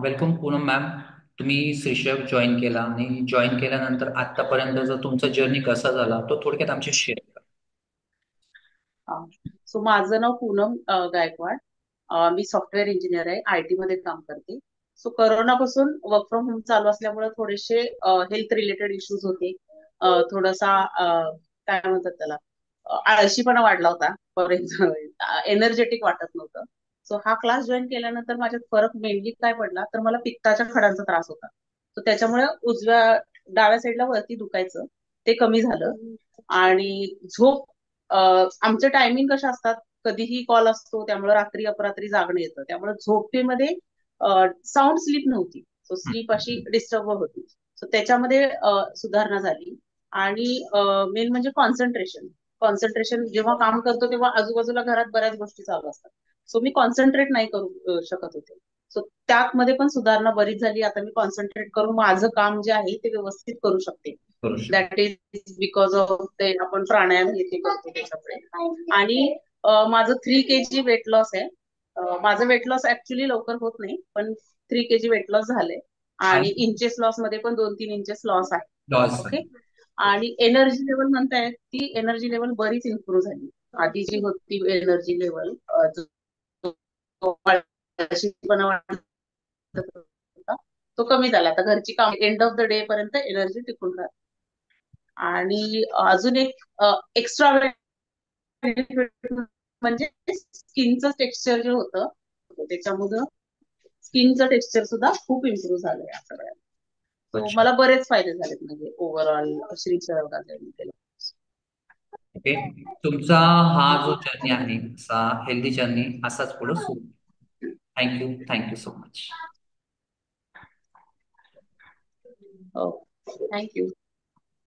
Welcome Poonam ma'am. तुम्ही श्रीशेफ join केला आणि जॉईन केल्यानंतर आतापर्यंतचा तुमचा जर्नी कसा झाला तो थोडक्यात आमच्या शेअर करा. सो माझं नाव पूनम गायकवाड. मी सॉफ्टवेअर इंजिनियर आहे, आयटी मध्ये काम करते. सो करोनापासून वर्क फ्रॉम होम चालू असल्यामुळे थोडेसे हेल्थ रिलेटेड इश्यूज होते. थोडासा काय म्हणतात त्याला, आळशीपणा वाढला होता. फॉर एक्झाम्पल एनर्जेटिक वाटत नव्हतं. सो हा क्लास जॉईन केल्यानंतर माझ्यात फरक मेनली काय पडला, तर मला पित्ताच्या खडांचा त्रास होता. तर त्याच्यामुळे डाव्या साईडला वरती दुखायचं, ते कमी झालं. आणि झोप, आमचे टायमिंग कसे असतात, कधीही कॉल असतो, त्यामुळे रात्री अपरात्री जागणं येतं, त्यामुळे झोपेमध्ये साऊंड स्लीप नव्हती. सो स्लीप अशी डिस्टर्ब होती. सो त्याच्यामध्ये सुधारणा झाली. आणि मेन म्हणजे कॉन्सन्ट्रेशन. कॉन्सन्ट्रेशन जेव्हा काम करतो तेव्हा आजूबाजूला घरात बऱ्याच गोष्टी चालू असतात. सो मी कॉन्सन्ट्रेट नाही करू शकत होते. सो त्यामध्ये पण सुधारणा बरीच झाली. आता मी कॉन्सन्ट्रेट करून माझं काम जे आहे ते व्यवस्थित करू शकते. करू शकतो. दॅट इज बिकॉज ऑफ ते आपण प्राणायाम हे ते करतो त्याच्यामुळे. आणि माझं 3 kg वेट लॉस आहे. माझं वेट लॉस ऍक्च्युली लवकर होत नाही, पण 3 kg वेट लॉस झालंय. आणि आणि इंचेस लॉस मध्ये पण 2-3 इंचेस लॉस आहे. Loss okay. आणि एनर्जी लेवल म्हणतायत, ती एनर्जी लेवल बरीच इम्प्रूव्ह झाली. आधी जी होती एनर्जी लेवल, तो कमी झाला. आता घरची काम एंड ऑफ द डे पर्यंत एनर्जी टिकून राहते. आणि अजून एक एक्स्ट्रा म्हणजे स्किनचं टेक्स्चर जे होतं, त्याच्यामुळं स्किनचं टेक्स्चर सुद्धा खूप इम्प्रूव्ह झालं या सगळ्यात. सो अच्छा. मला बरेच फायदे झालेत म्हणजे ओव्हरऑल श्रीचरणला जॉईन केलं. ओके. तुमचा हा जो जर्नी आहे असा हेल्दी जर्नी असाच पुढे सुरू. Thank you, thank you so much. हो, थँक्यू.